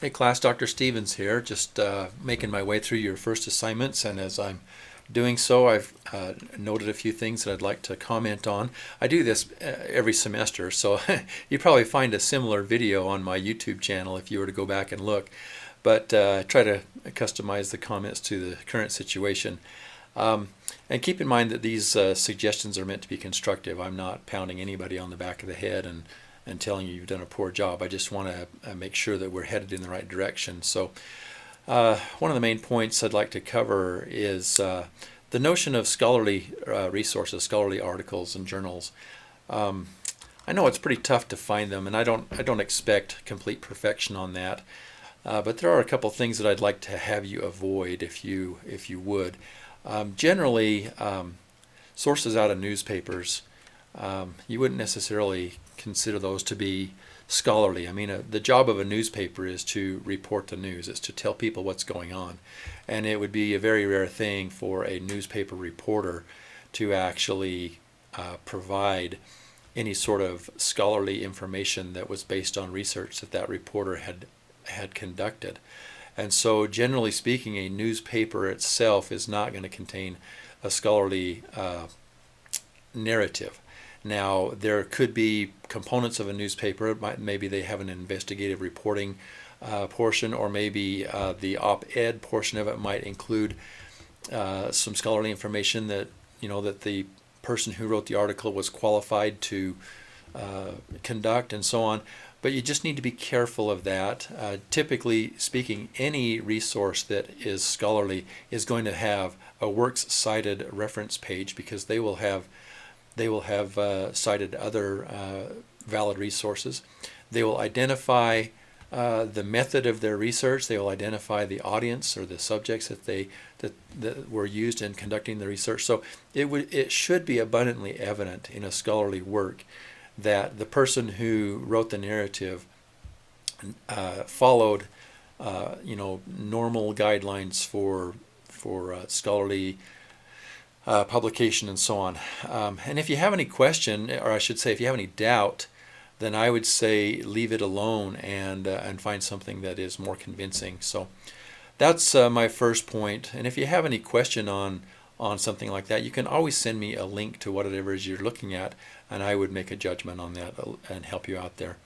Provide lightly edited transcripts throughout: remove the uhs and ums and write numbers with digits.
Hey class, Dr. Stevens here, just making my way through your first assignments, and as I'm doing so, I've noted a few things that I'd like to comment on. I do this every semester, so you probably find a similar video on my YouTube channel if you were to go back and look, but I try to customize the comments to the current situation. And keep in mind that these suggestions are meant to be constructive. I'm not pounding anybody on the back of the head and telling you you've done a poor job. I just want to make sure that we're headed in the right direction. So one of the main points I'd like to cover is the notion of scholarly resources, scholarly articles and journals. I know it's pretty tough to find them, and I don't expect complete perfection on that. But there are a couple things that I'd like to have you avoid if you would. Generally, sources out of newspapers, you wouldn't necessarily consider those to be scholarly. I mean, the job of a newspaper is to report the news. It's to tell people what's going on. And it would be a very rare thing for a newspaper reporter to actually provide any sort of scholarly information that was based on research that reporter had conducted. And so, generally speaking, a newspaper itself is not going to contain a scholarly narrative. Now, there could be components of a newspaper. Maybe they have an investigative reporting portion, or maybe the op-ed portion of it might include some scholarly information that that the person who wrote the article was qualified to conduct, and so on. But you just need to be careful of that. Typically speaking, any resource that is scholarly is going to have a works cited reference page, because they will have cited other valid resources. They will identify the method of their research. They will identify the audience or the subjects that were used in conducting the research. So it should be abundantly evident in a scholarly work that the person who wrote the narrative followed normal guidelines for scholarly publication and so on. And if you have any question, or I should say if you have any doubt, then I would say leave it alone and find something that is more convincing. So that's my first point. And if you have any question on something like that, you can always send me a link to whatever it is you're looking at, and I would make a judgment on that and help you out there.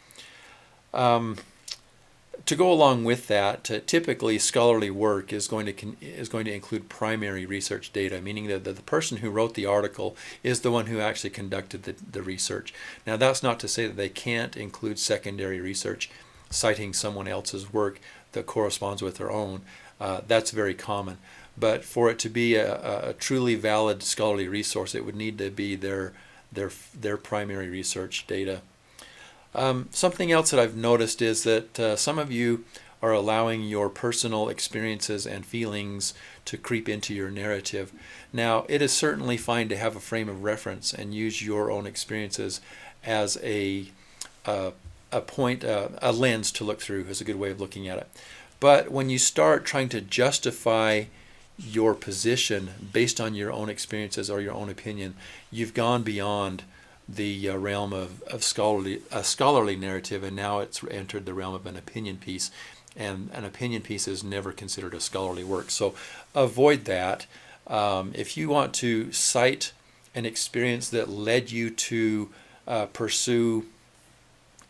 To go along with that, typically scholarly work is going to include primary research data, meaning that the person who wrote the article is the one who actually conducted the research. Now, that's not to say that they can't include secondary research, citing someone else's work that corresponds with their own. That's very common. But for it to be a truly valid scholarly resource, it would need to be their primary research data. Something else that I've noticed is that some of you are allowing your personal experiences and feelings to creep into your narrative. Now, it is certainly fine to have a frame of reference and use your own experiences as a lens to look through, is a good way of looking at it. But when you start trying to justify your position based on your own experiences or your own opinion, you've gone beyond the realm of a scholarly narrative, and now it's entered the realm of an opinion piece, and an opinion piece is never considered a scholarly work. So avoid that. If you want to cite an experience that led you to pursue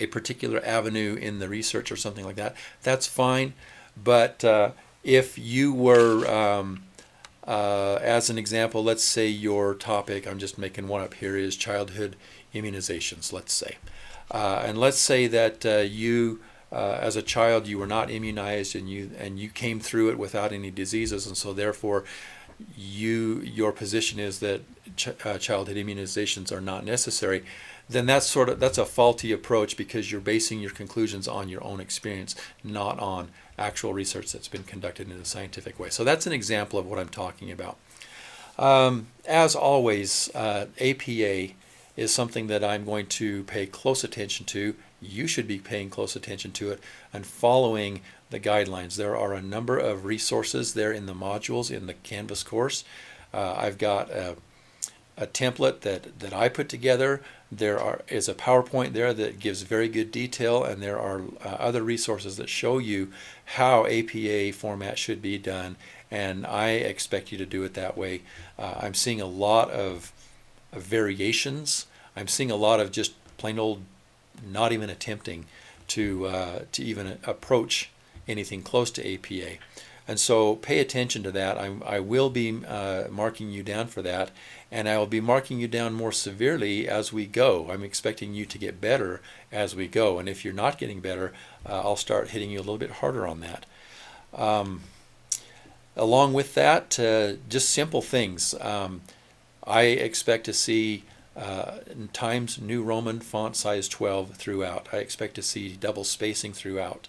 a particular avenue in the research or something like that, that's fine. But if you were, as an example, let's say your topic, I'm just making one up here, is childhood immunizations, let's say. And let's say that you, as a child, you were not immunized, and you came through it without any diseases, and so therefore your position is that childhood immunizations are not necessary. Then that's a faulty approach, because you're basing your conclusions on your own experience, not on actual research that's been conducted in a scientific way. So that's an example of what I'm talking about. As always, APA is something that I'm going to pay close attention to. You should be paying close attention to it and following the guidelines. There are a number of resources there in the modules in the Canvas course. I've got a template that I put together is a PowerPoint there that gives very good detail, and there are other resources that show you how APA format should be done, and I expect you to do it that way. I'm seeing a lot of variations. I'm seeing a lot of just plain old not even attempting to even approach anything close to APA. And so pay attention to that. I will be marking you down for that, and I will be marking you down more severely as we go. I'm expecting you to get better as we go, and if you're not getting better, I'll start hitting you a little bit harder on that. Along with that, just simple things. I expect to see Times New Roman font size 12 throughout. I expect to see double spacing throughout.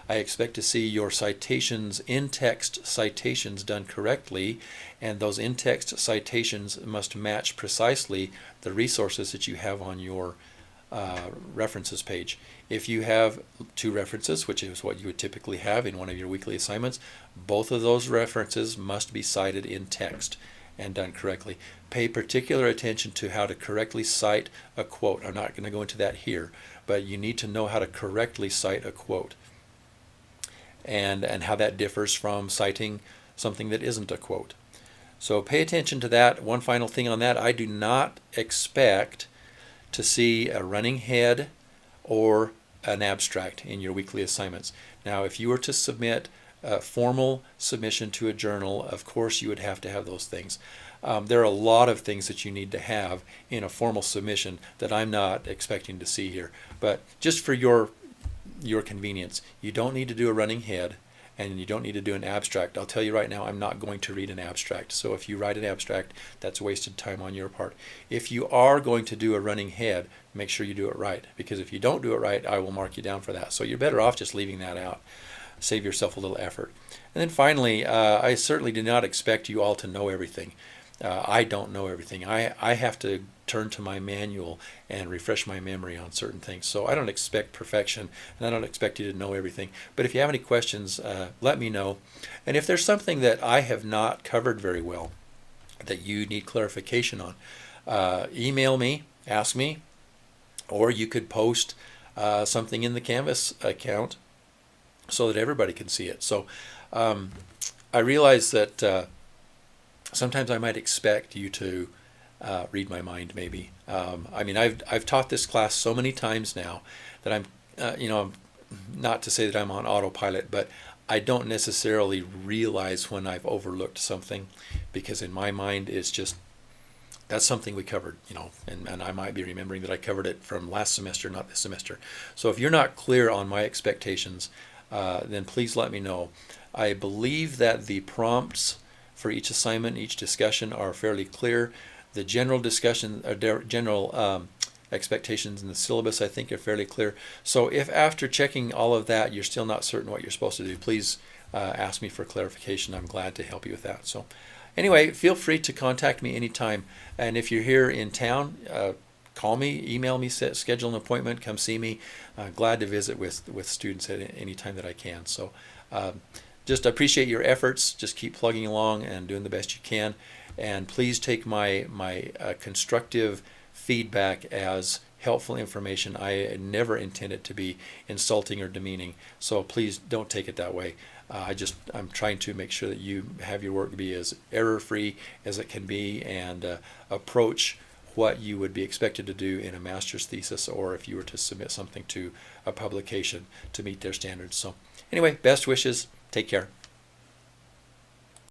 I expect to see your citations, in-text citations, done correctly, and those in-text citations must match precisely the resources that you have on your references page. If you have 2 references, which is what you would typically have in one of your weekly assignments, both of those references must be cited in text and done correctly. Pay particular attention to how to correctly cite a quote. I'm not going to go into that here, but you need to know how to correctly cite a quote, and how that differs from citing something that isn't a quote. So pay attention to that. One final thing on that, I do not expect to see a running head or an abstract in your weekly assignments. Now, if you were to submit a formal submission to a journal, of course you would have to have those things. There are a lot of things that you need to have in a formal submission that I'm not expecting to see here. But just for your convenience, you don't need to do a running head, and you don't need to do an abstract. I'll tell you right now, I'm not going to read an abstract. So if you write an abstract, that's wasted time on your part. If you are going to do a running head, make sure you do it right, because if you don't do it right, I will mark you down for that. So you're better off just leaving that out. Save yourself a little effort. And then finally, I certainly do not expect you all to know everything. I don't know everything. I have to turn to my manual and refresh my memory on certain things. So I don't expect perfection, and I don't expect you to know everything. But if you have any questions, let me know. And if there's something that I have not covered very well that you need clarification on, email me, ask me, or you could post something in the Canvas account so that everybody can see it. So I realize that sometimes I might expect you to read my mind, maybe. I mean, I've taught this class so many times now that I'm not to say that I'm on autopilot, but I don't necessarily realize when I've overlooked something, because in my mind it's just, that's something we covered, and I might be remembering that I covered it from last semester, not this semester. So if you're not clear on my expectations, then please let me know. I believe that the prompts for each assignment, each discussion are fairly clear. The general discussion, general expectations in the syllabus, I think, are fairly clear. So if after checking all of that you're still not certain what you're supposed to do, please ask me for clarification. I'm glad to help you with that. So anyway, feel free to contact me anytime. And if you're here in town, call me, email me, schedule an appointment, come see me. Glad to visit with students at any time that I can. So just appreciate your efforts. Just keep plugging along and doing the best you can. And please take my constructive feedback as helpful information. I never intend it to be insulting or demeaning. So please don't take it that way. I'm trying to make sure that you have your work be as error-free as it can be, and approach what you would be expected to do in a master's thesis, or if you were to submit something to a publication to meet their standards. So anyway, best wishes. Take care.